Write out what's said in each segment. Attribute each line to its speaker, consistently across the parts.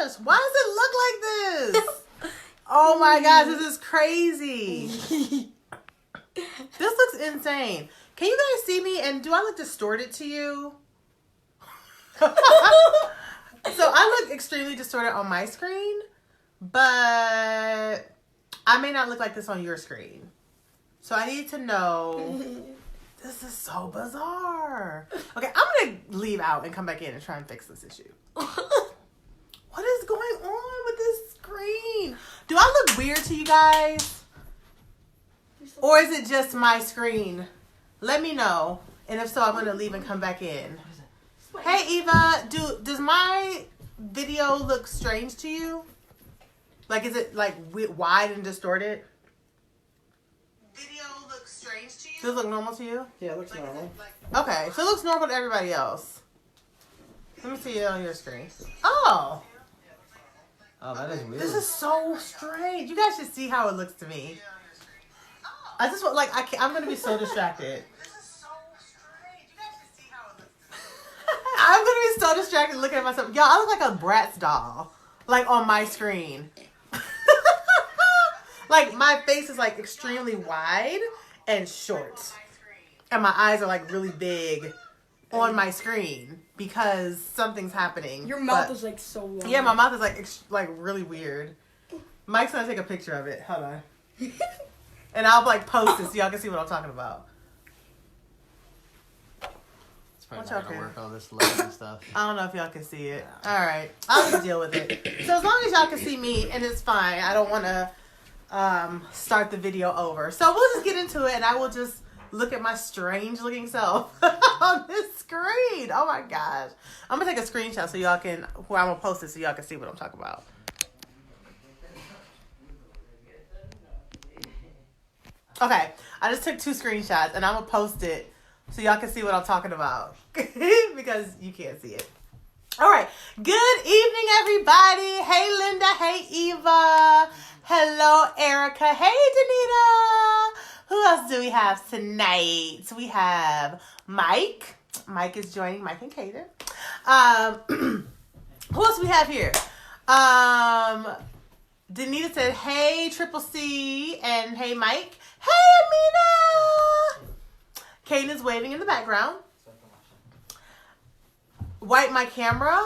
Speaker 1: gosh. Why does it look like this? Oh my gosh, this is crazy. This looks insane. Can you guys see me? And do I look distorted to you? So I look extremely distorted on my screen, but I may not look like this on your screen. So I need to know. This is so bizarre. Okay, I'm going to leave out and come back in and try and fix this issue. What is going on with this screen? Do I look weird to you guys? Or is it just my screen? Let me know. And if so, I'm going to leave and come back in. Hey, Eva, does my video look strange to you? Like, is it like wide and distorted? Video looks strange to you? Does it look normal to you?
Speaker 2: Yeah, it looks normal.
Speaker 1: Okay, so it looks normal to everybody else. Let me see it on your screen. Oh,
Speaker 2: that is weird.
Speaker 1: this is so strange. You guys should see how it looks to me. I just want, like, I'm gonna be so distracted. I'm gonna be so distracted looking at myself. Y'all, I look like a Bratz doll, like on my screen. Like my face is like extremely wide and short, and my eyes are like really big on my screen because something's happening.
Speaker 3: Your mouth is like so long.
Speaker 1: Yeah, my mouth is like really weird. Mike's gonna take a picture of it. Hold on, and I'll like post it so y'all can see what I'm talking about.
Speaker 2: Probably not gonna work all this light and stuff.
Speaker 1: I don't know if y'all can see it. All right, I'll just deal with it. So as long as y'all can see me, and it's fine. I don't want to start the video over. So we'll just get into it, and I will just look at my strange looking self on this screen. Oh my gosh! I'm gonna take a screenshot so y'all can. I'm gonna post it so y'all can see what I'm talking about. Okay, I just took 2 screenshots, and I'm gonna post it. So y'all can see what I'm talking about. Because you can't see it. All right. Good evening, everybody. Hey, Linda. Hey, Eva. Hello, Erica. Hey, Danita. Who else do we have tonight? We have Mike. Mike is joining. Mike and Kaden. Who else do we have here? Danita said, hey, Triple C. And hey, Mike. Hey, Amina. Kaden is waving in the background. Wipe my camera.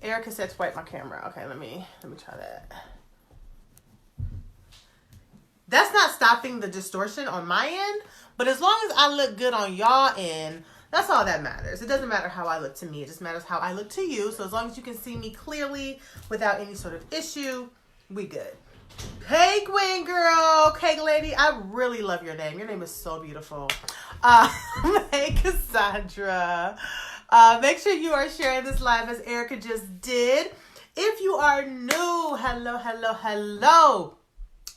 Speaker 1: Erica said to wipe my camera. Okay, let me try that. That's not stopping the distortion on my end, but as long as I look good on y'all end, that's all that matters. It doesn't matter how I look to me. It just matters how I look to you. So as long as you can see me clearly without any sort of issue, we good. Hey, Gwen girl, cake lady. I really love your name. Your name is so beautiful. Hey, Cassandra. Make sure you are sharing this live as Erica just did. If you are new, hello.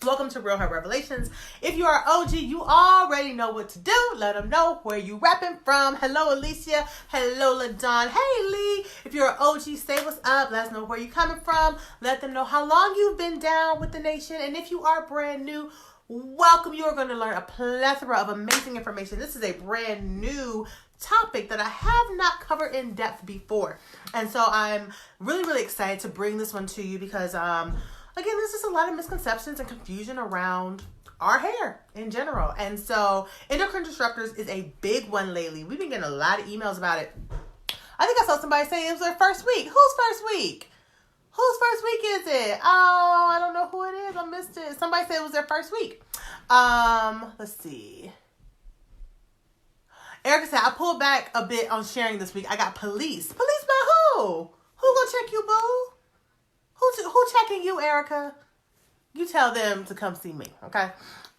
Speaker 1: Welcome to Real Her Revelations. If you are OG, you already know what to do. Let them know where you rapping from. Hello, Alicia. Hello, LaDon. Hey, Lee. If you're an OG, say what's up. Let us know where you're coming from. Let them know how long you've been down with the nation. And if you are brand new, welcome. You are going to learn a plethora of amazing information. This is a brand new topic that I have not covered in depth before. And so I'm really excited to bring this one to you because, again, there's just a lot of misconceptions and confusion around our hair in general. And so endocrine disruptors is a big one lately. We've been getting a lot of emails about it. I think I saw somebody say it was their first week. Whose first week? Whose first week is it? Oh, I don't know who it is. I missed it. Somebody said it was their first week. Let's see. Erica said, I pulled back a bit on sharing this week. I got police. Police by who? Who gonna check you, boo? Who checking you, Erica? You tell them to come see me, okay?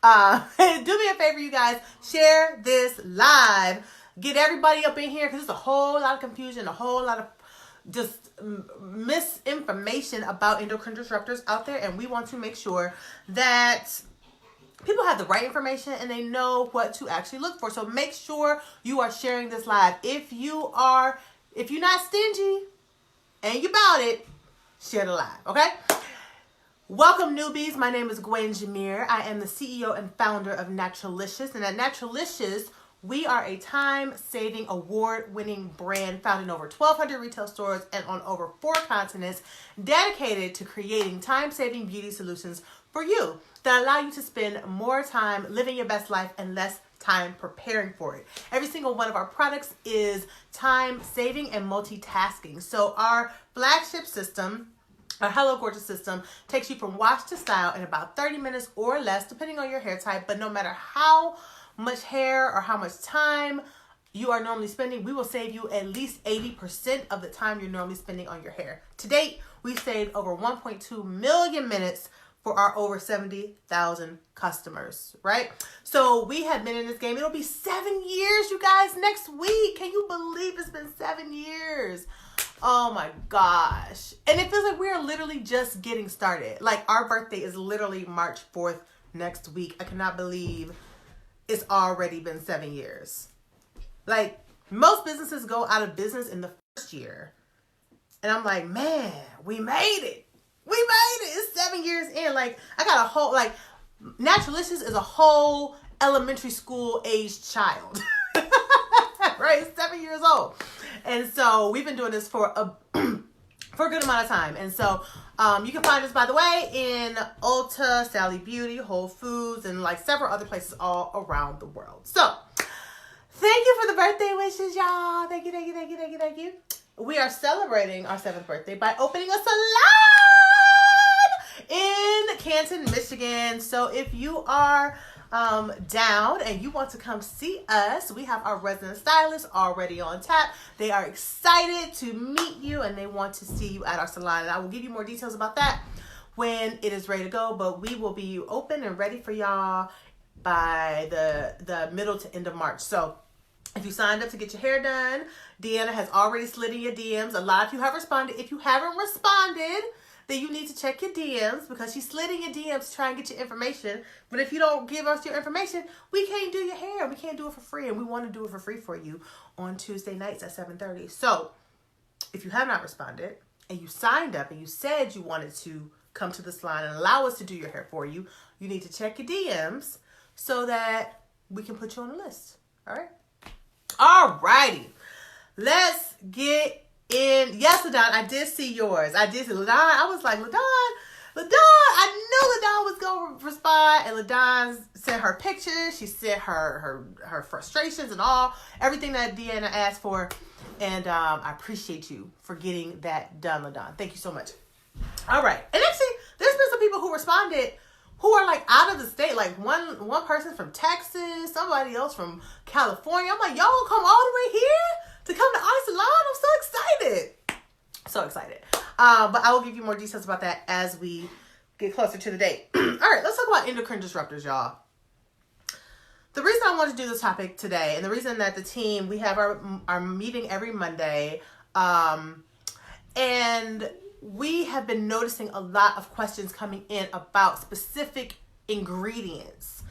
Speaker 1: Do me a favor, you guys. Share this live. Get everybody up in here because there's a whole lot of confusion, a whole lot of just misinformation about endocrine disruptors out there. And we want to make sure that people have the right information and they know what to actually look for. So make sure you are sharing this live. If you're not stingy and you about it, share the live, okay? Welcome, newbies. My name is Gwen Jameer. I am the CEO and founder of Naturalicious. And at Naturalicious, We are a time-saving, award-winning brand found in over 1,200 retail stores and on over 4 continents, dedicated to creating time-saving beauty solutions for you that allow you to spend more time living your best life and less time preparing for it. Every single one of our products is time-saving and multitasking. So our flagship system, our Hello Gorgeous system, takes you from wash to style in about 30 minutes or less, depending on your hair type. But no matter how much hair or how much time you are normally spending, we will save you at least 80% of the time you're normally spending on your hair. To date, we've saved over 1.2 million minutes for our over 70,000 customers, right? So we have been in this game. It'll be 7 years, you guys, next week. Can you believe it's been 7 years? Oh my gosh. And it feels like we're literally just getting started. Like, our birthday is literally March 4th next week. I cannot believe it's already been 7 years. Like, most businesses go out of business in the first year. And I'm like, man, we made it. We made it. It's 7 years in. Like, I got a whole, like, Naturalicious is a whole elementary school aged child. Right? It's 7 years old. And so we've been doing this for a good amount of time. And so you can find us, by the way, in Ulta, Sally Beauty, Whole Foods, and like several other places all around the world. So thank you for the birthday wishes, y'all. Thank you, thank you, thank you, thank you, thank you. We are celebrating our 7th birthday by opening a salon in Canton, Michigan. So if you are down and you want to come see us, we have our resident stylists already on tap. They are excited to meet you and they want to see you at our salon. And I will give you more details about that when it is ready to go. But we will be open and ready for y'all by the middle to end of March. So if you signed up to get your hair done, Deanna has already slid in your DMs. A lot of you have responded. If you haven't responded, then you need to check your DMs, because she's slid in your DMs to try and get your information. But if you don't give us your information, we can't do your hair. We can't do it for free. And we want to do it for free for you on Tuesday nights at 7:30. So if you have not responded and you signed up and you said you wanted to come to the salon and allow us to do your hair for you, you need to check your DMs so that we can put you on the list. All right? All righty. Let's get in. Yes, LaDon, I did see yours. I did see LaDon. I was like, LaDon, I knew LaDon was going to respond. And LaDon sent her pictures. She sent her frustrations and everything that Deanna asked for. And I appreciate you for getting that done, LaDon. Thank you so much. All right. And actually, there's been some people who responded who are like out of the state. Like one person from Texas, somebody else from California. I'm like, y'all gonna come all the way here to come to our salon? I'm so excited. So excited. But I will give you more details about that as we get closer to the date. All right, let's talk about endocrine disruptors, y'all. The reason I want to do this topic today, and the reason that the team, we have our meeting every Monday, and we have been noticing a lot of questions coming in about specific ingredients.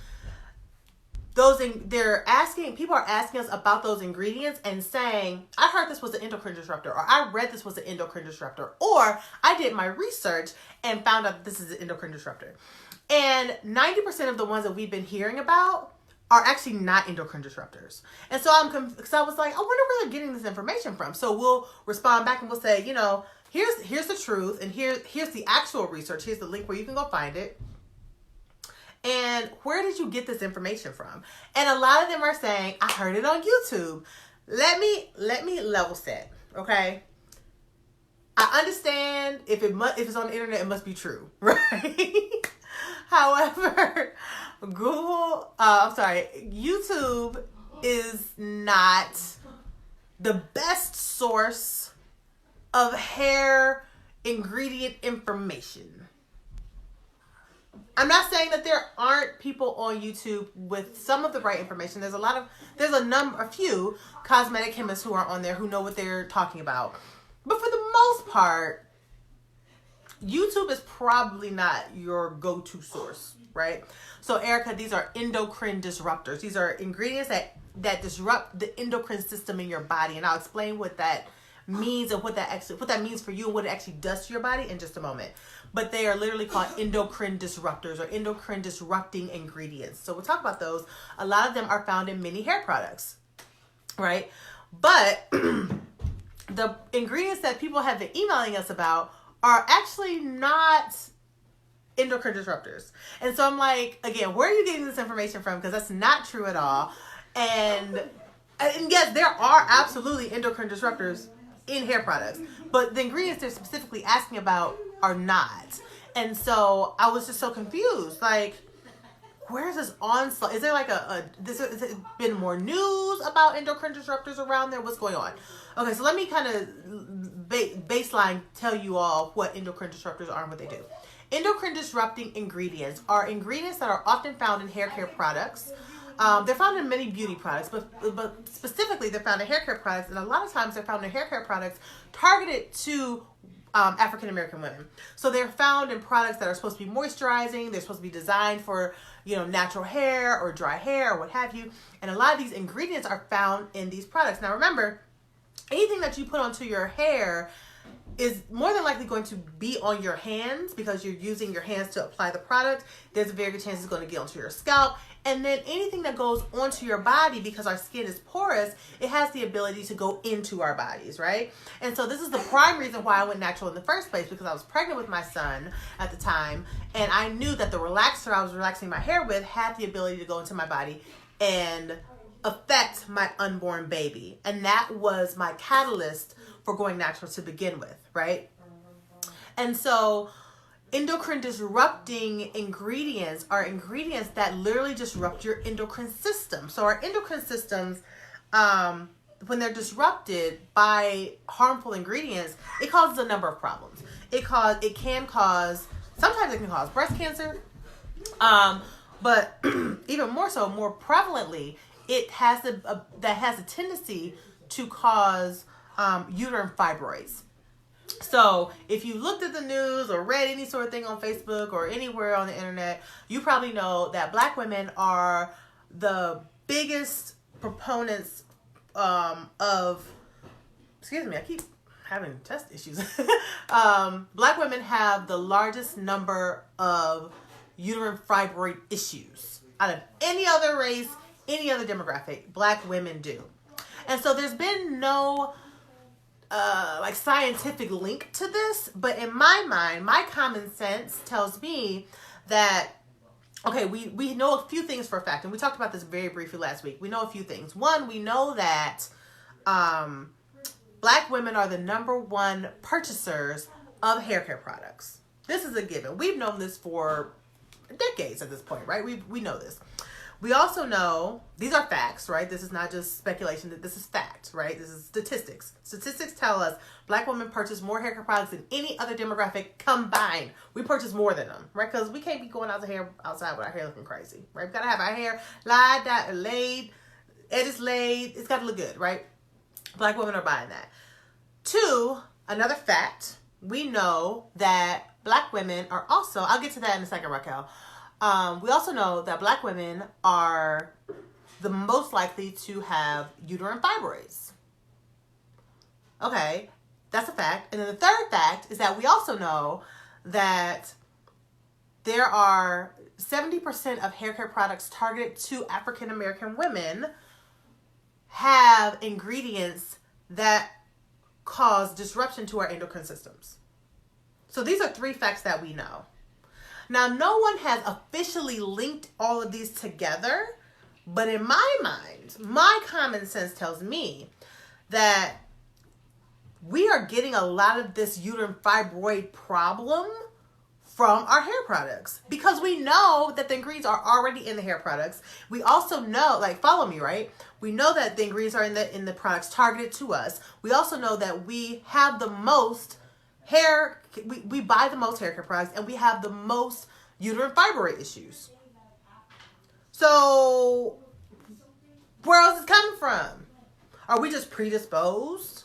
Speaker 1: People are asking us about those ingredients and saying, I heard this was an endocrine disruptor, or I read this was an endocrine disruptor, or I did my research and found out that this is an endocrine disruptor. And 90% of the ones that we've been hearing about are actually not endocrine disruptors. And so because I was like, I wonder where they're getting this information from. So we'll respond back and we'll say, here's the truth, and here's the actual research. Here's the link where you can go find it. And where did you get this information from? And a lot of them are saying, I heard it on YouTube. Let me level set, okay? I understand if it's on the internet, it must be true, right? However, YouTube is not the best source of hair ingredient information. I'm not saying that there aren't people on YouTube with some of the right information. There's a few cosmetic chemists who are on there who know what they're talking about. But for the most part, YouTube is probably not your go-to source, right? So Erica, these are endocrine disruptors. These are ingredients that disrupt the endocrine system in your body. And I'll explain what that means and what that means for you and what it actually does to your body in just a moment. But they are literally called endocrine disruptors or endocrine disrupting ingredients. So we'll talk about those. A lot of them are found in many hair products, right? But the ingredients that people have been emailing us about are actually not endocrine disruptors. And so I'm like, again, where are you getting this information from? Because that's not true at all. And yes, there are absolutely endocrine disruptors in hair products, but the ingredients they're specifically asking about are not. And so I was just so confused. Like, where's this onslaught? Is there like has it been more news about endocrine disruptors around there? What's going on? Okay, so let me kind of baseline tell you all what endocrine disruptors are and what they do. Endocrine disrupting ingredients are ingredients that are often found in hair care products. They're found in many beauty products, but specifically they're found in hair care products, and a lot of times they're found in hair care products targeted to African American women. So they're found in products that are supposed to be moisturizing. They're supposed to be designed for, natural hair or dry hair or what have you. And a lot of these ingredients are found in these products. Now remember, anything that you put onto your hair is more than likely going to be on your hands because you're using your hands to apply the product. There's a very good chance it's going to get onto your scalp. And then anything that goes onto your body, because our skin is porous, it has the ability to go into our bodies, right? And so this is the prime reason why I went natural in the first place, because I was pregnant with my son at the time, and I knew that the relaxer I was relaxing my hair with had the ability to go into my body and affect my unborn baby. And that was my catalyst for going natural to begin with, right? And so endocrine disrupting ingredients are ingredients that literally disrupt your endocrine system. So our endocrine systems, when they're disrupted by harmful ingredients, it causes a number of problems. Sometimes it can cause breast cancer, but even more so, more prevalently, it has a tendency to cause uterine fibroids. So if you looked at the news or read any sort of thing on Facebook or anywhere on the internet, you probably know that Black women are the biggest proponents excuse me, I keep having chest issues. Black women have the largest number of uterine fibroid issues out of any other race, any other demographic. Black women do. And so there's been no scientific link to this, but in my mind, my common sense tells me that, okay, we know a few things for a fact, and we talked about this very briefly last week. We know a few things. One, we know that Black women are the number one purchasers of hair care products. This is a given. We've known this for decades at this point, right? We know this. We also know, these are facts, right? This is not just speculation. This is fact, right? This is statistics. Statistics tell us Black women purchase more hair care products than any other demographic combined. We purchase more than them, right? Because we can't be going outside with our hair looking crazy, right? We've got to have our hair laid, edges laid. It's got to look good, right? Black women are buying that. Two, another fact, we know that Black women are also, I'll get to that in a second, Raquel. We also know that Black women are the most likely to have uterine fibroids. Okay, that's a fact. And then the third fact is that we also know that there are 70% of hair care products targeted to African American women have ingredients that cause disruption to our endocrine systems. So these are three facts that we know. Now, no one has officially linked all of these together, but in my mind, my common sense tells me that we are getting a lot of this uterine fibroid problem from our hair products because we know that the ingredients are already in the hair products. We also know, follow me, right? We know that the ingredients are in the products targeted to us. We also know that we have the most we buy the most hair care products, and we have the most uterine fibroid issues. So where else is it coming from? Are we just predisposed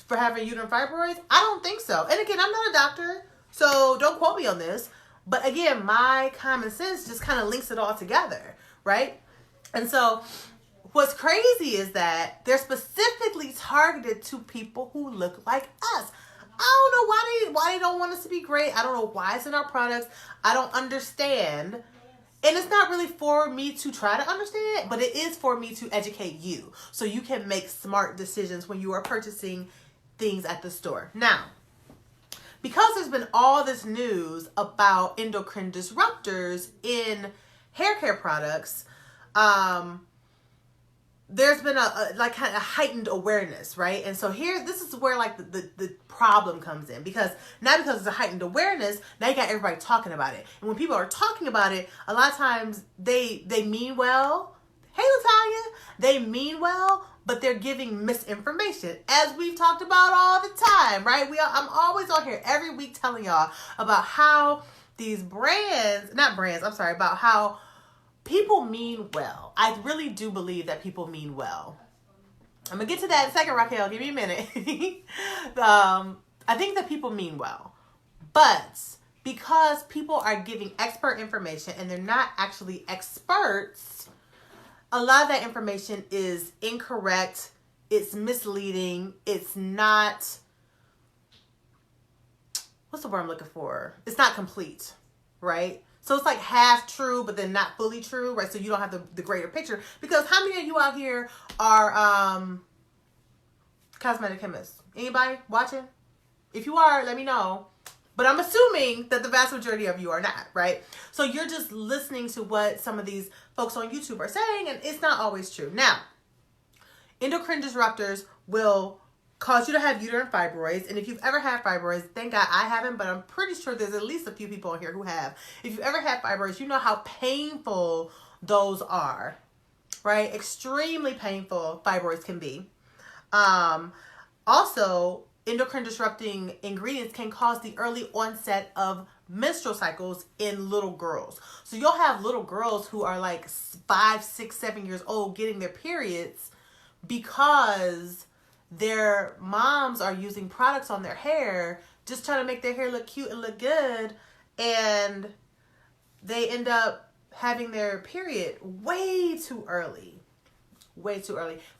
Speaker 1: for having uterine fibroids? I don't think so. And again, I'm not a doctor, so don't quote me on this. But again, my common sense just kind of links it all together, right? And so what's crazy is that they're specifically targeted to people who look like us. I don't know why they don't want us to be great. I don't know why it's in our products. I don't understand. And it's not really for me to try to understand, but it is for me to educate you so you can make smart decisions when you are purchasing things at the store. Now, because there's been all this news about endocrine disruptors in hair care products, there's been a kind of heightened awareness, right? And so this is where like the problem comes in, because there's a heightened awareness, now you got everybody talking about it. And when people are talking about it, a lot of times they mean well. Hey, Latanya, they mean well, but they're giving misinformation, as we've talked about all the time, right? I'm always on here every week telling y'all about how these about how people mean well. I really do believe that people mean well. I'm going to get to that in a second, Raquel. Give me a minute. I think that people mean well. But because people are giving expert information and they're not actually experts, a lot of that information is incorrect. It's misleading. It's not... What's the word I'm looking for? It's not complete, right? So it's like half true, but then not fully true, right? So you don't have the greater picture. Because how many of you out here are cosmetic chemists? Anybody watching? If you are, let me know. But I'm assuming that the vast majority of you are not, right? So you're just listening to what some of these folks on YouTube are saying, and it's not always true. Now, endocrine disruptors will cause you to have uterine fibroids. And if you've ever had fibroids, thank God I haven't, but I'm pretty sure there's at least a few people here who have. If you've ever had fibroids, you know how painful those are, right? Extremely painful fibroids can be. Also, endocrine disrupting ingredients can cause the early onset of menstrual cycles in little girls. So you'll have little girls who are like 5, 6, 7 years old getting their periods because their moms are using products on their hair, just trying to make their hair look cute and look good, and they end up having their period way too early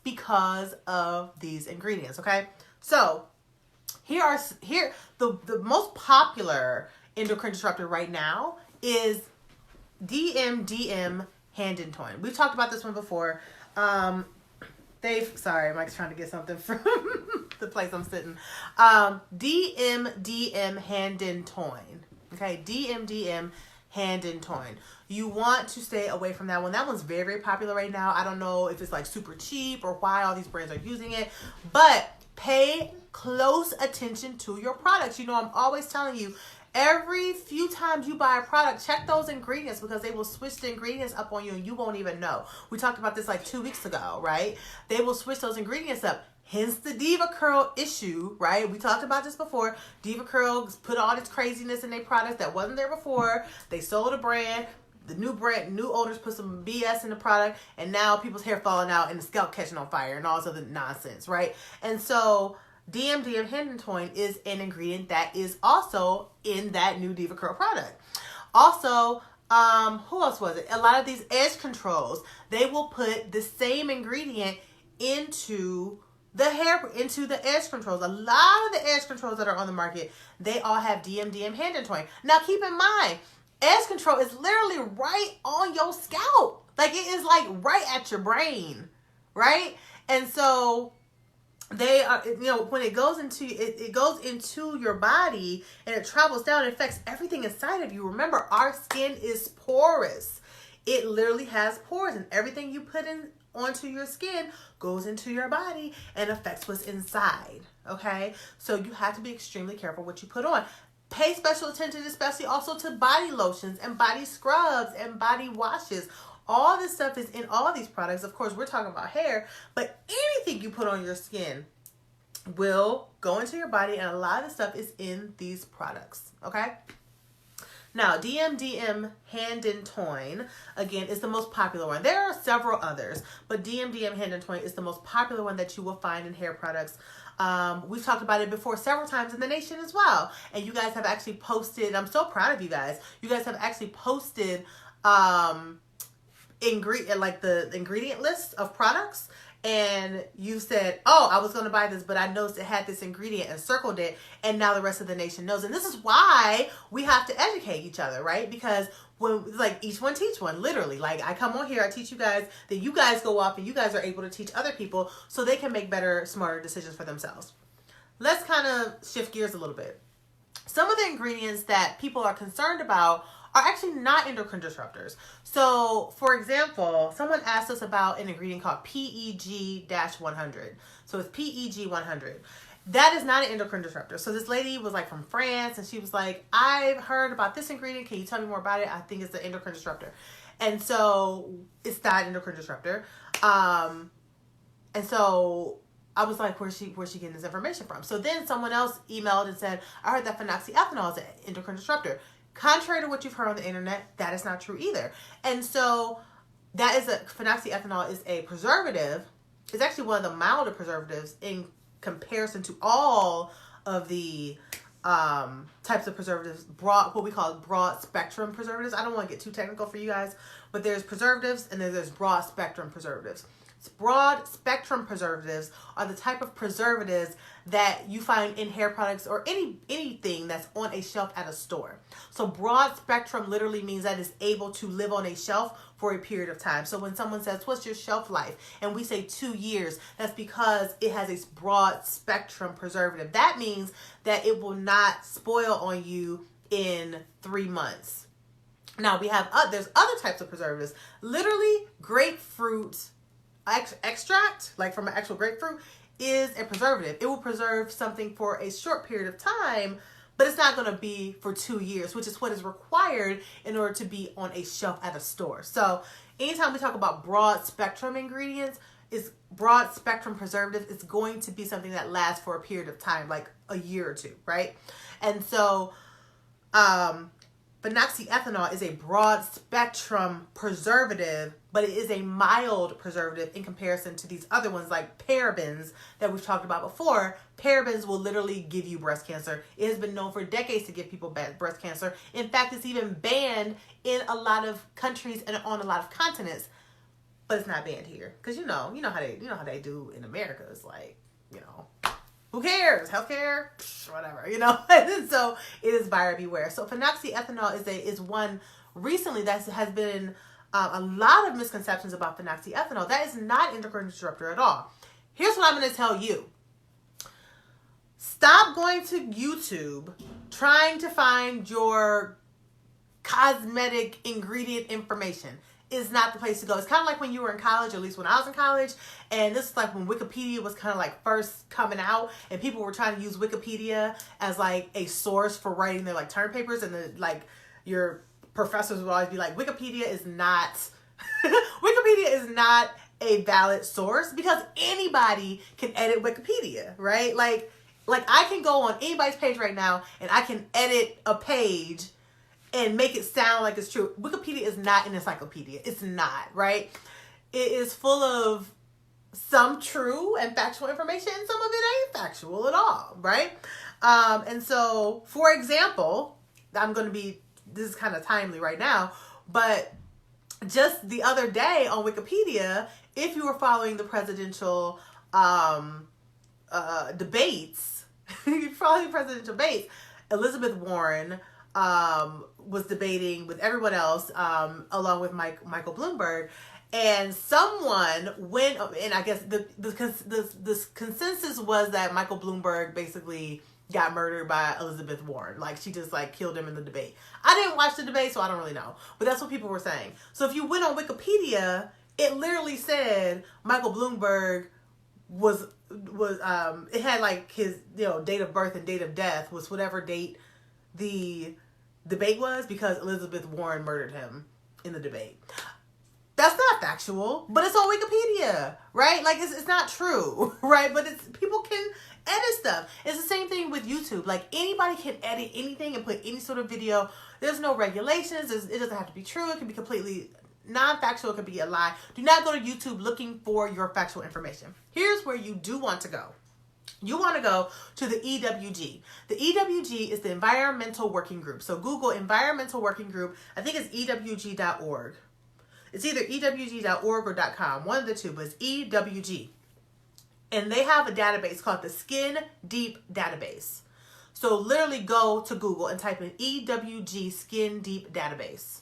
Speaker 1: because of these ingredients. Okay, so here the most popular endocrine disruptor right now is DMDM hand and toin. We've talked about this one before. Sorry, Mike's trying to get something from the place I'm sitting. DMDM hand and toin. Okay, DMDM hand and toin. You want to stay away from that one. That one's very, very popular right now. I don't know if it's like super cheap or why all these brands are using it, but pay close attention to your products. You know, I'm always telling you, every few times you buy a product, check those ingredients, because they will switch the ingredients up on you and you won't even know. We talked about this like 2 weeks ago, right? They will switch those ingredients up. Hence the Diva Curl issue, right? We talked about this before. Diva Curl put all this craziness in their products that wasn't there before. They sold a brand. The new owners put some BS in the product, and now people's hair falling out and the scalp catching on fire and all this other nonsense, right? And so DMDM hand and toin is an ingredient that is also in that new Diva Curl product. Also, who else was it? A lot of these edge controls, they will put the same ingredient into the edge controls. A lot of the edge controls that are on the market, they all have DMDM hand and toin. Now keep in mind, edge control is literally right on your scalp. Like, it is like right at your brain, right? And so they are, you know, when it goes into it goes into your body and it travels down, it affects everything inside of you. Remember, our skin is porous. It literally has pores, and everything you put in onto your skin goes into your body and affects what's inside. Okay, so you have to be extremely careful what you put on. Pay special attention, especially also to body lotions and body scrubs and body washes. All this stuff is in all these products. Of course, we're talking about hair, but anything you put on your skin will go into your body, and a lot of the stuff is in these products, okay? Now, DMDM hand and toin, again, is the most popular one. There are several others, but DMDM hand and toin is the most popular one that you will find in hair products. We've talked about it before several times in the nation as well. And you guys have actually posted, I'm so proud of you guys. You guys have actually posted the ingredient list of products, and you said, oh, I was going to buy this, but I noticed it had this ingredient and circled it, and now the rest of the nation knows. And this is why we have to educate each other, right? Because when, like, each one teach one, literally. Like, I come on here, I teach you guys, then you guys go off and you guys are able to teach other people so they can make better, smarter decisions for themselves. Let's kind of shift gears a little bit. Some of the ingredients that people are concerned about are actually not endocrine disruptors. So, for example, someone asked us about an ingredient called PEG-100. So it's PEG-100. That is not an endocrine disruptor. So this lady was like from France, and she was like, I've heard about this ingredient. Can you tell me more about it? I think it's an endocrine disruptor. And so it's not an endocrine disruptor. And so I was like, where's she getting this information from? So then someone else emailed and said, I heard that phenoxyethanol is an endocrine disruptor. Contrary to what you've heard on the internet, that is not true either. And so phenoxyethanol is a preservative. It's actually one of the milder preservatives in comparison to all of the types of preservatives, what we call broad spectrum preservatives. I don't want to get too technical for you guys, but there's preservatives and then there's broad spectrum preservatives. Broad spectrum preservatives are the type of preservatives that you find in hair products or anything that's on a shelf at a store. So broad spectrum literally means that it's able to live on a shelf for a period of time. So when someone says, what's your shelf life? And we say 2 years, that's because it has a broad spectrum preservative. That means that it will not spoil on you in 3 months. Now there's other types of preservatives. Literally, grapefruit extract, like from an actual grapefruit, is a preservative. It will preserve something for a short period of time, but it's not going to be for 2 years, which is what is required in order to be on a shelf at a store. So anytime we talk about broad spectrum ingredients, is broad spectrum preservative, it's going to be something that lasts for a period of time, like a year or two, right? And so phenoxyethanol is a broad spectrum preservative, but it is a mild preservative in comparison to these other ones like parabens that we've talked about before. Parabens will literally give you breast cancer. It has been known for decades to give people breast cancer. In fact, it's even banned in a lot of countries and on a lot of continents, but it's not banned here because you know how they do in America. It's like, who cares? Healthcare, whatever, So it is buyer beware. So phenoxyethanol is one recently that has been a lot of misconceptions about phenoxyethanol. That is not endocrine disruptor at all. Here's what I'm going to tell you. Stop going to YouTube trying to find your cosmetic ingredient information. Is not the place to go. It's kind of like when you were in college, or at least when I was in college, and this is like when Wikipedia was kind of like first coming out, and people were trying to use Wikipedia as like a source for writing their like term papers, and your professors would always be like, Wikipedia is not a valid source because anybody can edit Wikipedia, right? Like I can go on anybody's page right now and I can edit a page and make it sound like it's true. Wikipedia is not an encyclopedia. It's not, right? It is full of some true and factual information, and some of it ain't factual at all, right? And so, for example, this is kind of timely right now, but just the other day on Wikipedia, if you were following the presidential debates, Elizabeth Warren was debating with everyone else, along with Michael Bloomberg, and someone went, and I guess the consensus was that Michael Bloomberg basically got murdered by Elizabeth Warren. Like, she just like killed him in the debate. I didn't watch the debate, so I don't really know, but that's what people were saying. So if you went on Wikipedia, it literally said Michael Bloomberg was it had like his date of birth and date of death was whatever date the debate was, because Elizabeth Warren murdered him in the debate. That's not factual, but it's on Wikipedia, right? Like, it's not true, right? But people can edit stuff. It's the same thing with YouTube. Like, anybody can edit anything and put any sort of video. There's no regulations. It doesn't have to be true. It can be completely non-factual. It could be a lie. Do not go to YouTube looking for your factual information. Here's where you do want to go. You want to go to the EWG. The EWG is the Environmental Working Group. So Google Environmental Working Group. I think it's EWG.org. It's either ewg.org or .com, one of the two, but it's EWG. And they have a database called the Skin Deep Database. So literally go to Google and type in EWG Skin Deep Database.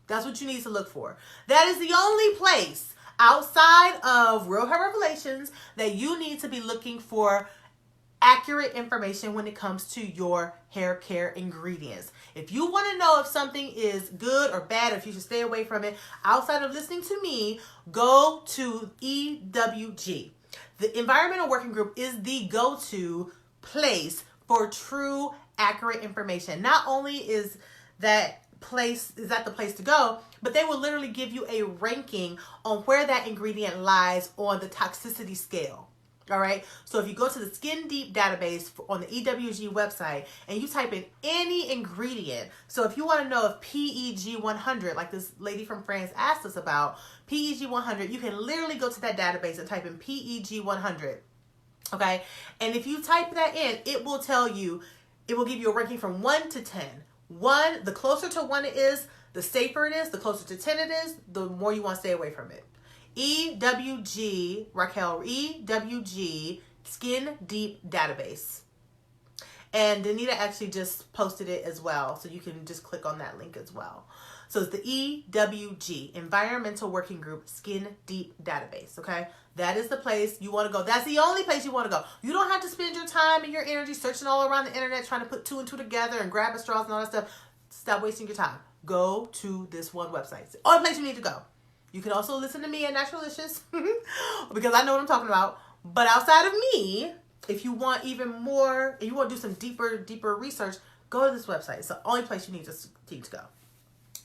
Speaker 1: That's what you need to look for. That is the only place outside of Real Hair Revelations that you need to be looking for accurate information when it comes to your hair care ingredients. If you want to know if something is good or bad, or if you should stay away from it, outside of listening to me, go to EWG. The Environmental Working Group is the go-to place for true, accurate information. Not only is that the place to go, but they will literally give you a ranking on where that ingredient lies on the toxicity scale. All right. So if you go to the Skin Deep database on the EWG website and you type in any ingredient, so if you want to know if PEG 100, like this lady from France asked us about, PEG 100, you can literally go to that database and type in PEG 100. Okay. And if you type that in, it will tell you, it will give you a ranking from 1 to 10. 1, the closer to 1 it is, the safer it is. The closer to 10 it is, the more you want to stay away from it. EWG, Raquel, EWG Skin Deep Database. And Danita actually just posted it as well, so you can just click on that link as well. So it's the EWG, Environmental Working Group Skin Deep Database, okay? That is the place you want to go. That's the only place you want to go. You don't have to spend your time and your energy searching all around the internet trying to put 2 and 2 together and grabbing straws and all that stuff. Stop wasting your time. Go to this one website. It's the only place you need to go. You can also listen to me at Naturalicious because I know what I'm talking about. But outside of me, if you want even more, if you want to do some deeper research, go to this website. It's the only place you need to go.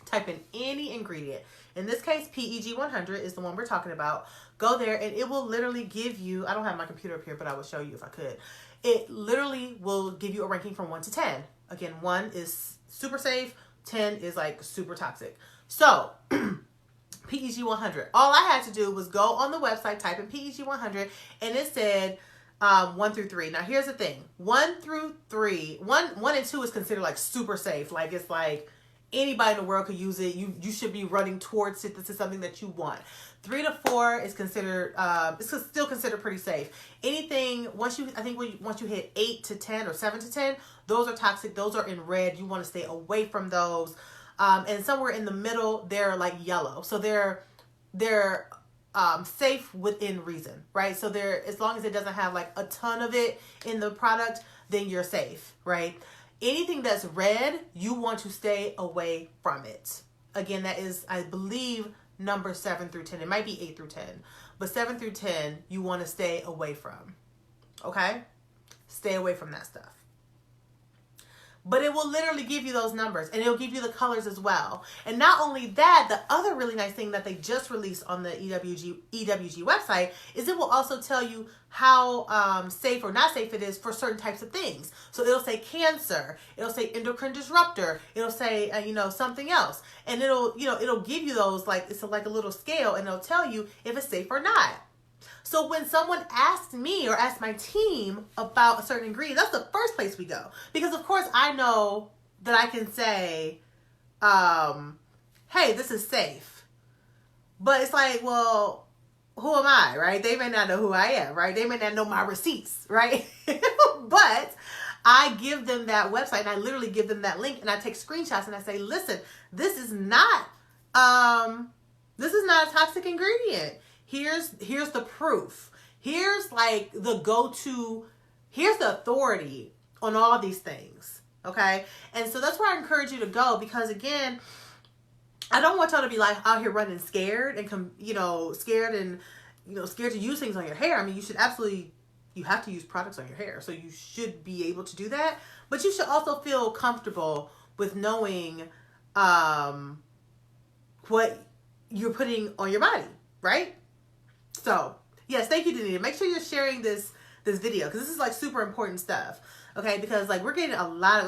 Speaker 1: Type in any ingredient. In this case, PEG 100 is the one we're talking about. Go there and it will literally give you, I don't have my computer up here, but I would show you if I could. It literally will give you a ranking from 1 to 10. Again, 1 is super safe, 10 is like super toxic. So, PEG 100. All I had to do was go on the website, type in PEG 100, and it said 1 through 3. Now, here's the thing. 1 through 3, 1 and 2 is considered like super safe. Like, it's like anybody in the world could use it. You should be running towards it. This is something that you want. 3 to 4 is considered, it's still considered pretty safe. Anything, once you hit 8 to 10 or 7 to 10, those are toxic. Those are in red. You want to stay away from those. And somewhere in the middle, they're like yellow. So they're safe within reason, right? So as long as it doesn't have like a ton of it in the product, then you're safe, right? Anything that's red, you want to stay away from it. Again, that is, I believe, number 7 through 10. It might be 8 through 10, but 7 through 10, you want to stay away from. Okay? Stay away from that stuff. But it will literally give you those numbers, and it'll give you the colors as well. And not only that, the other really nice thing that they just released on the EWG website is it will also tell you how safe or not safe it is for certain types of things. So it'll say cancer, it'll say endocrine disruptor, it'll say something else, and it'll give you those, like it's like a little scale, and it'll tell you if it's safe or not. So when someone asks me or asks my team about a certain ingredient, that's the first place we go. Because of course I know that I can say, hey, this is safe. But it's like, well, who am I, right? They may not know who I am, right? They may not know my receipts, right? But I give them that website and I literally give them that link and I take screenshots and I say, listen, this is not a toxic ingredient. Here's the proof. Here's like the go-to, here's the authority on all these things. Okay? And so that's where I encourage you to go, because again, I don't want y'all to be like out here running scared and scared to use things on your hair. I mean, you have to use products on your hair, so you should be able to do that. But you should also feel comfortable with knowing what you're putting on your body, right? So, yes, thank you, Danita. Make sure you're sharing this video, because this is like super important stuff. Okay, because like we're getting a lot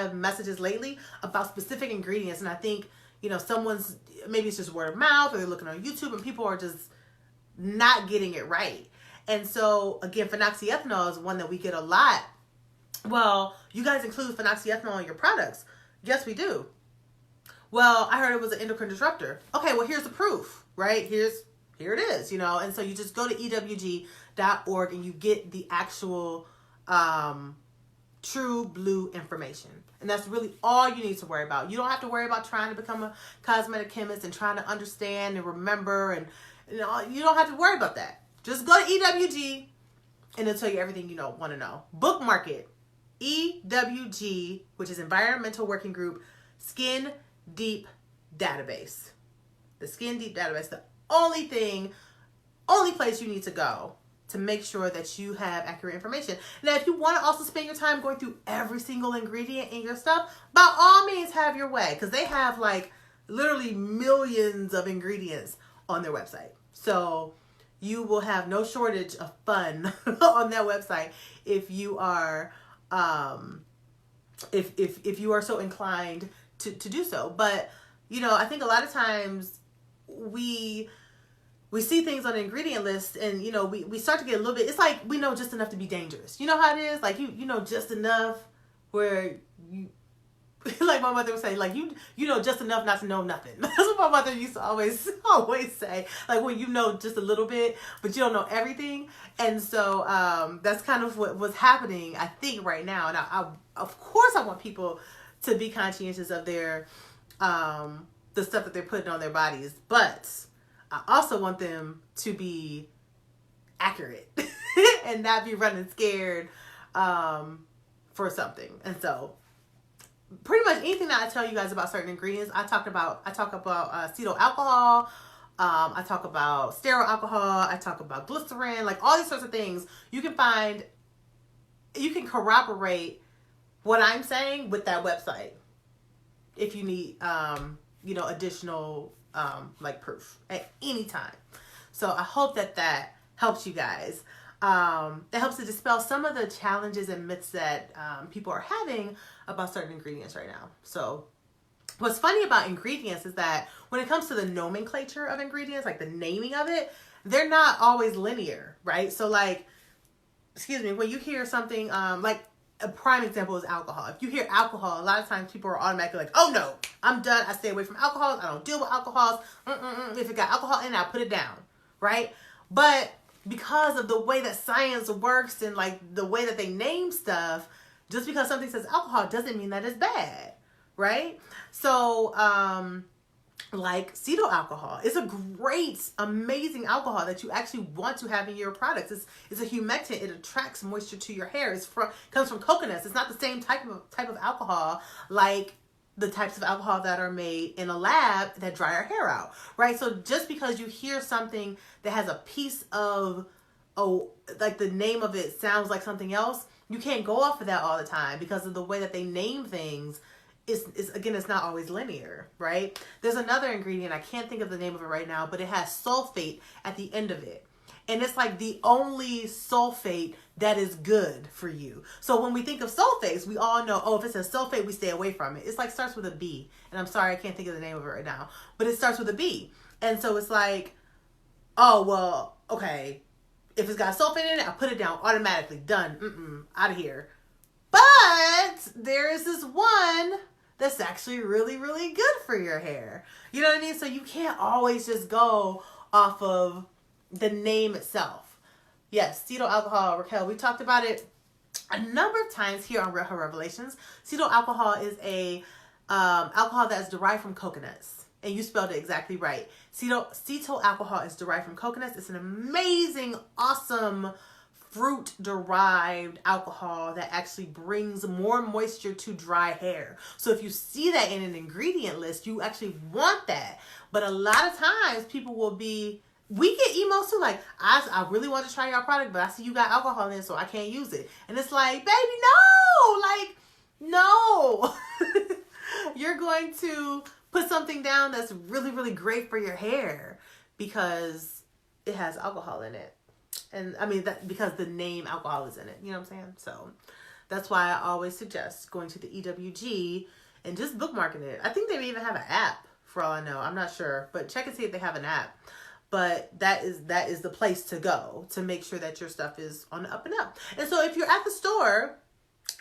Speaker 1: of messages lately about specific ingredients, and I think, maybe it's just word of mouth, or they're looking on YouTube and people are just not getting it right. And so again, phenoxyethanol is one that we get a lot. Well, you guys include phenoxyethanol in your products. Yes, we do. Well, I heard it was an endocrine disruptor. Okay, well, here's the proof, right? Here it is, And so you just go to ewg.org and you get the actual true blue information. And that's really all you need to worry about. You don't have to worry about trying to become a cosmetic chemist and trying to understand and remember. And you don't have to worry about that. Just go to EWG and it'll tell you everything you want to know. Bookmark it. EWG, which is Environmental Working Group, Skin Deep Database. The Skin Deep Database, the only place you need to go to make sure that you have accurate information. Now, if you want to also spend your time going through every single ingredient in your stuff, by all means have your way, because they have like literally millions of ingredients on their website. So you will have no shortage of fun on that website if you are if you are so inclined to do so. But I think a lot of times we see things on the ingredient list and, we start to get a little bit, it's like we know just enough to be dangerous. You know how it is? Like, you know just enough where you, like my mother would say, like, you know just enough not to know nothing. That's what my mother used to always say. Like, when you know just a little bit, but you don't know everything. And so that's kind of what was happening, I think, right now. And I of course, I want people to be conscientious of their, the stuff that they're putting on their bodies. But I also want them to be accurate and not be running scared for something. And so pretty much anything that I tell you guys about certain ingredients, I talk about acetyl alcohol, I talk about sterile alcohol, I talk about glycerin, like all these sorts of things. You can corroborate what I'm saying with that website if you need additional like proof at any time. So I hope that helps you guys. It helps to dispel some of the challenges and myths that people are having about certain ingredients right now. So what's funny about ingredients is that when it comes to the nomenclature of ingredients, like the naming of it, they're not always linear, right? So like, when you hear something like a prime example is alcohol. If you hear alcohol, a lot of times people are automatically like, oh no, I'm done. I stay away from alcohol. I don't deal with alcohols. If it got alcohol in it, I'll put it down, right? But because of the way that science works and like the way that they name stuff, just because something says alcohol doesn't mean that it's bad, right? So, like cetyl alcohol is a great, amazing alcohol that you actually want to have in your products. It's a humectant. It attracts moisture to your hair. Comes from coconuts. It's not the same type of alcohol like the types of alcohol that are made in a lab that dry our hair out, right? So just because you hear something that has a piece of, like the name of it sounds like something else, you can't go off of that all the time because of the way that they name things. It's not always linear, right? There's another ingredient, I can't think of the name of it right now, but it has sulfate at the end of it. And it's like the only sulfate that is good for you. So when we think of sulfates, we all know, if it says sulfate, we stay away from it. It's like starts with a B. And I'm sorry, I can't think of the name of it right now. But it starts with a B. And so it's like, okay. If it's got sulfate in it, I put it down automatically. Done. Out of here. But there is this one that's actually really, really good for your hair. You know what I mean? So you can't always just go off of the name itself. Yes, cetyl alcohol, Raquel, we talked about it a number of times here on Real Her Revelations. Cetyl alcohol is a alcohol that is derived from coconuts. And you spelled it exactly right. Cetyl alcohol is derived from coconuts. It's an amazing, awesome fruit-derived alcohol that actually brings more moisture to dry hair. So if you see that in an ingredient list, you actually want that. But a lot of times people we get emails too, like, I really want to try your product, but I see you got alcohol in it, so I can't use it. And it's like, baby, no! You're going to put something down that's really, really great for your hair because it has alcohol in it. And I mean, because the name alcohol is in it. You know what I'm saying? So that's why I always suggest going to the EWG and just bookmarking it. I think they even have an app for all I know. I'm not sure, but check and see if they have an app. But that is the place to go to make sure that your stuff is on the up and up. And so if you're at the store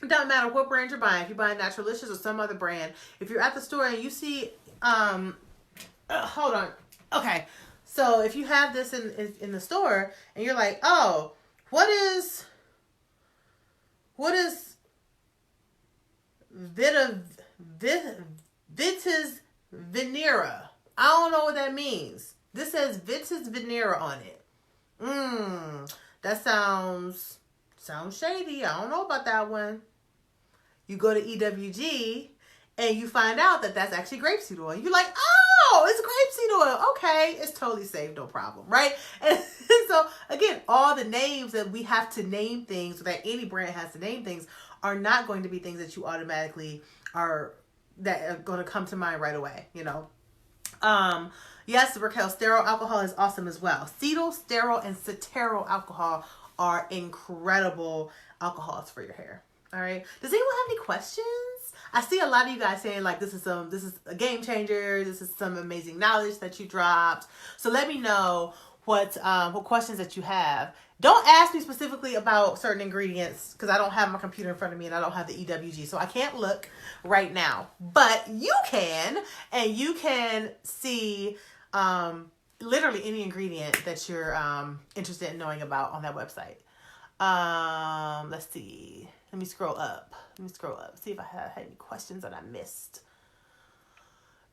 Speaker 1: It doesn't matter what brand you're buying. If you're buying Naturalicious or some other brand, if you're at the store and you see, hold on. Okay. So if you have this in the store and you're like, oh, what is vitis vinera? I don't know what that means. This says vitis vinera on it. That sounds shady. I don't know about that one. You go to EWG and you find out that that's actually grapeseed oil. You're like, oh, it's grapeseed oil. Okay, it's totally safe, no problem, right? And so again, all the names that we have to name things, or that any brand has to name things, are not going to be things that you automatically are going to come to mind right away. Yes, Raquel, sterile alcohol is awesome as well. Cetyl, sterile, and ceteryl alcohol are incredible alcohols for your hair. All right. Does anyone have any questions? I see a lot of you guys saying like this is a game changer. This is some amazing knowledge that you dropped. So let me know what questions that you have. Don't ask me specifically about certain ingredients because I don't have my computer in front of me and I don't have the EWG, so I can't look right now. But you can, and you can see literally any ingredient that you're interested in knowing about on that website. Let's see. Let me scroll up. See if I had any questions that I missed.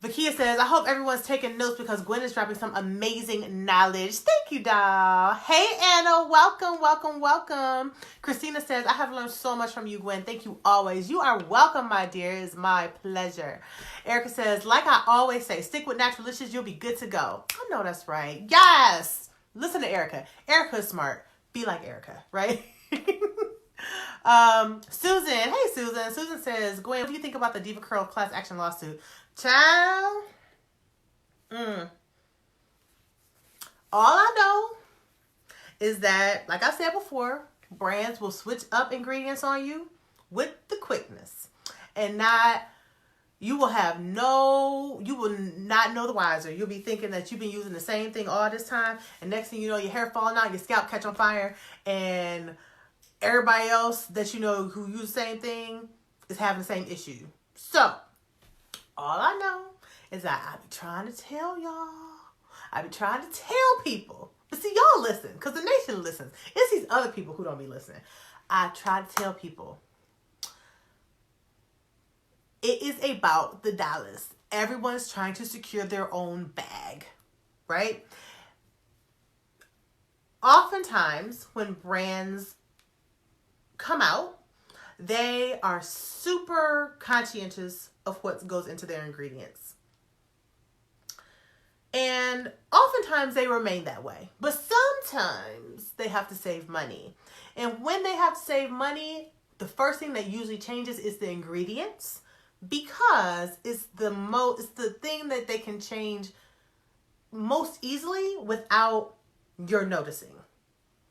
Speaker 1: Vakia says, I hope everyone's taking notes because Gwen is dropping some amazing knowledge. Thank you, doll. Hey, Anna. Welcome. Christina says, I have learned so much from you, Gwen. Thank you always. You are welcome, my dear. It's my pleasure. Erica says, like I always say, stick with Naturalicious. You'll be good to go. I know that's right. Yes. Listen to Erica. Erica's smart. Be like Erica, right? Susan. Hey, Susan. Susan says, Gwen, what do you think about the Diva Curl class action lawsuit? Child. All I know is that, like I said before, brands will switch up ingredients on you with the quickness. And you will not know the wiser. You'll be thinking that you've been using the same thing all this time. And next thing you know, your hair falling out, your scalp catch on fire. And everybody else that you know who use the same thing is having the same issue. So, all I know is that I be trying to tell y'all. I be trying to tell people. But see, y'all listen, because the nation listens. It's these other people who don't be listening. I try to tell people. It is about the dollars. Everyone's trying to secure their own bag, right? Oftentimes, when brands come out, they are super conscientious of what goes into their ingredients. And oftentimes they remain that way. But sometimes they have to save money. And when they have to save money, the first thing that usually changes is the ingredients, because it's the thing that they can change most easily without your noticing.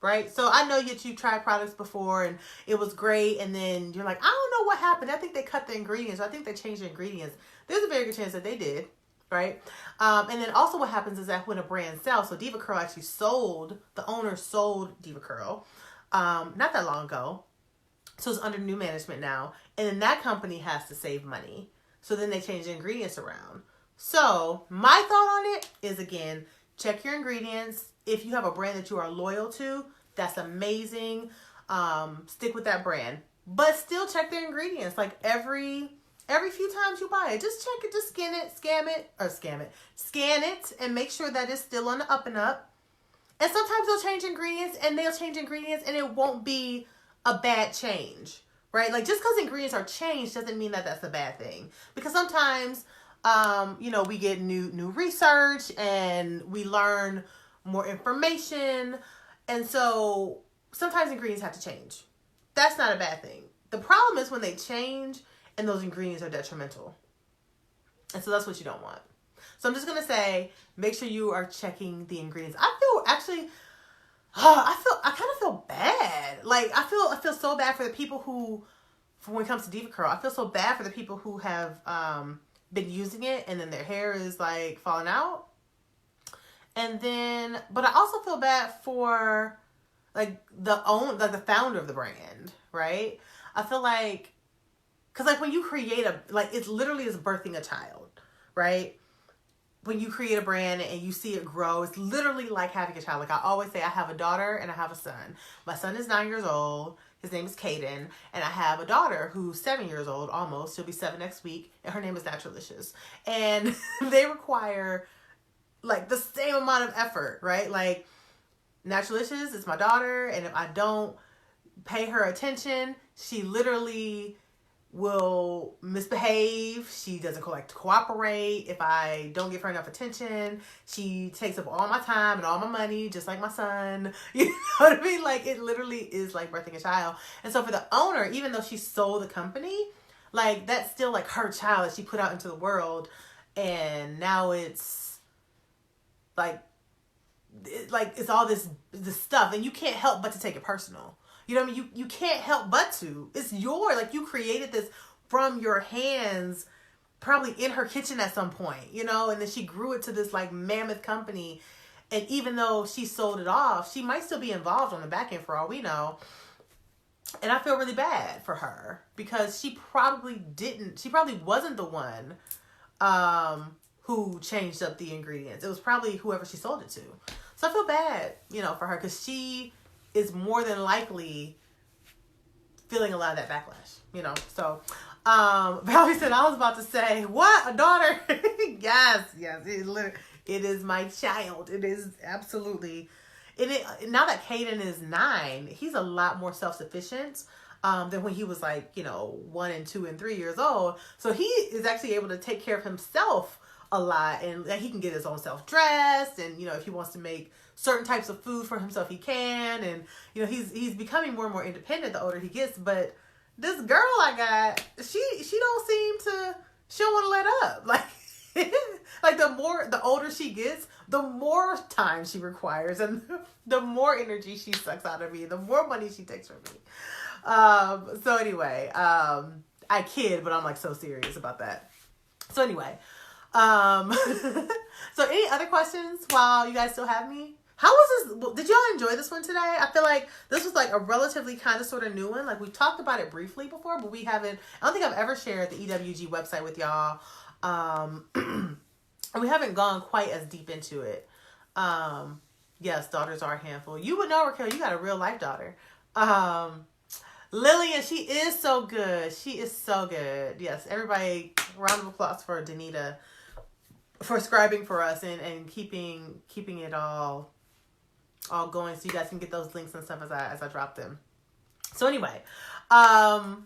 Speaker 1: Right? So I know that you've tried products before and it was great, and then you're like, I don't know what happened. I think they cut the ingredients. I think they changed the ingredients. There's a very good chance that they did. Right? And then also what happens is that when a brand sells, so Diva Curl actually the owner sold Diva Curl not that long ago. So it's under new management now. And then that company has to save money. So then they change the ingredients around. So my thought on it is, again, check your ingredients. If you have a brand that you are loyal to, that's amazing. Stick with that brand. But still check their ingredients. Like every few times you buy it, just check it, just scan it, and make sure that it's still on the up and up. And sometimes they'll change ingredients, and it won't be a bad change, right? Like just because ingredients are changed doesn't mean that that's a bad thing. Because sometimes, we get new research and we learn more information. And so sometimes ingredients have to change. That's not a bad thing. The problem is when they change and those ingredients are detrimental. And so that's what you don't want. So I'm just going to say, make sure you are checking the ingredients. I kind of feel bad. Like I feel so bad for the people who, when it comes to Diva Curl, I feel so bad for the people who have been using it and then their hair is like falling out. And then, but I also feel bad for like the founder of the brand, right? I feel like, because like when you create it literally is birthing a child, right? When you create a brand and you see it grow, it's literally like having a child. Like I always say, I have a daughter and I have a son. My son is 9 years old. His name is Caden. And I have a daughter who's 7 years old almost. She'll be 7 next week. And her name is Naturalicious. And they require like the same amount of effort, right? Like Naturalicious is my daughter. And if I don't pay her attention, she literally will misbehave. She doesn't cooperate. If I don't give her enough attention, she takes up all my time and all my money, just like my son. You know what I mean? Like it literally is like birthing a child. And so for the owner, even though she sold the company, like that's still like her child that she put out into the world. And now it's like it's all this stuff, and you can't help but to take it personal. You know what I mean? You can't help but to. It's like you created this from your hands, probably in her kitchen at some point, you know, and then she grew it to this like mammoth company. And even though she sold it off, she might still be involved on the back end for all we know. And I feel really bad for her because she probably wasn't the one who changed up the ingredients. It was probably whoever she sold it to. So I feel bad, you know, for her because she is more than likely feeling a lot of that backlash, you know. So Valerie said, I was about to say, what, a daughter? yes, it is my child. It is absolutely now that Caden is 9, he's a lot more self-sufficient than when he was like, you know, 1 and 2 and 3 years old. So he is actually able to take care of himself a lot, and he can get his own self dressed, and you know, if he wants to make certain types of food for himself, he can. And you know, he's becoming more and more independent the older he gets. But this girl I got, she don't seem to, she don't want to let up. Like the older she gets, the more time she requires, and the more energy she sucks out of me, the more money she takes from me. So anyway, I kid, but I'm like so serious about that. So anyway, so any other questions while you guys still have me? How was this? Did y'all enjoy this one today? I feel like this was like a relatively kind of sort of new one. Like we talked about it briefly before, but I don't think I've ever shared the EWG website with y'all. And we haven't gone quite as deep into it. Yes, daughters are a handful. You would know, Raquel, you got a real life daughter. Lillian, she is so good. She is so good. Yes, everybody, round of applause for Danita for scribing for us and keeping it all going so you guys can get those links and stuff as I drop them. So anyway, that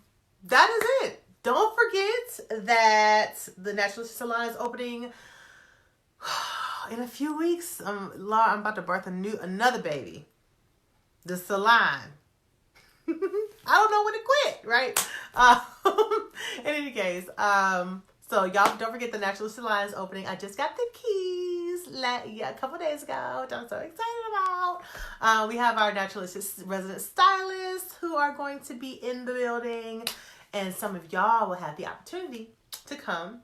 Speaker 1: is it. Don't forget that the Naturalicious salon is opening in a few weeks. I'm about to birth another baby. The salon. I don't know when to quit, right? In any case, so y'all don't forget the Naturalicious salon is opening. I just got the keys a couple days ago, which I'm so excited about. We have our Naturalicious resident stylists who are going to be in the building, and some of y'all will have the opportunity to come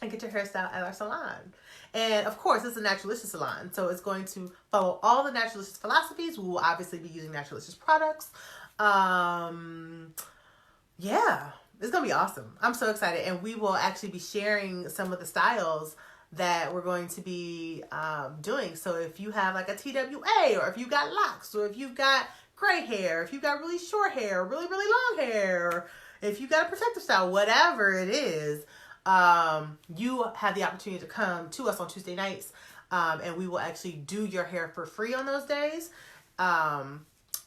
Speaker 1: and get your hairstyle at our salon. And of course, it's a Naturalicious salon, so it's going to follow all the Naturalicious philosophies. We will obviously be using Naturalicious products. Yeah, it's gonna be awesome. I'm so excited, and we will actually be sharing some of the styles that we're going to be doing. So if you have like a TWA, or if you got locks, or if you've got gray hair, if you've got really short hair, really long hair, or if you got a protective style, whatever it is, you have the opportunity to come to us on Tuesday nights, and we will actually do your hair for free on those days.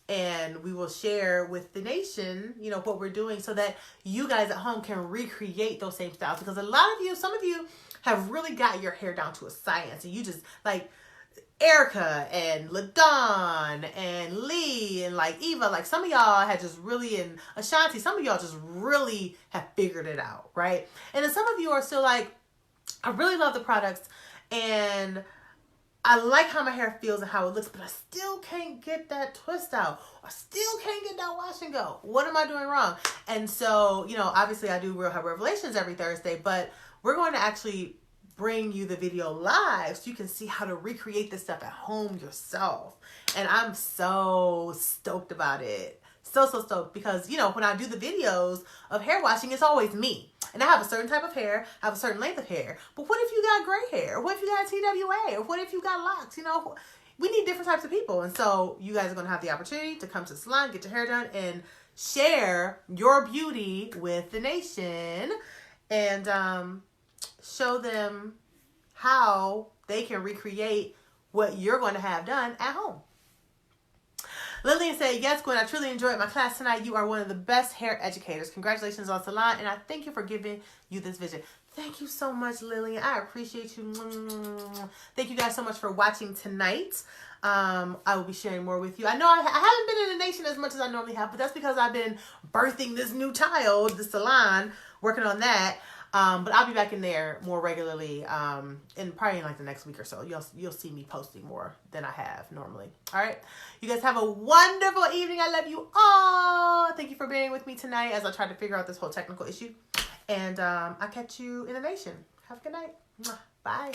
Speaker 1: And we will share with the nation, you know, what we're doing so that you guys at home can recreate those same styles. Because some of you have really got your hair down to a science. And you just, like, Erica and LaDawn and Lee and, like, Eva, like, some of y'all had just really, and Ashanti, some of y'all just really have figured it out, right? And then some of you are still like, I really love the products, and I like how my hair feels and how it looks, but I still can't get that twist out. I still can't get that wash and go. What am I doing wrong? And so, you know, obviously I do Real Hair Revelations every Thursday, but we're going to actually bring you the video live so you can see how to recreate this stuff at home yourself. And I'm so stoked about it. So stoked because, you know, when I do the videos of hair washing, it's always me. And I have a certain type of hair, I have a certain length of hair. But what if you got gray hair? Or what if you got TWA? Or what if you got locks? You know, we need different types of people. And so you guys are going to have the opportunity to come to the salon, get your hair done, and share your beauty with the nation. And show them how they can recreate what you're going to have done at home. Lillian said, yes, Gwen, I truly enjoyed my class tonight. You are one of the best hair educators. Congratulations on salon, and I thank you for giving you this vision. Thank you so much, Lillian. I appreciate you. Thank you guys so much for watching tonight. I will be sharing more with you. I know I haven't been in the nation as much as I normally have, but that's because I've been birthing this new child, the salon, working on that. But I'll be back in there more regularly, in probably in like the next week or so. You'll see me posting more than I have normally. All right. You guys have a wonderful evening. I love you all. Thank you for being with me tonight as I try to figure out this whole technical issue. And I'll catch you in the nation. Have a good night. Bye.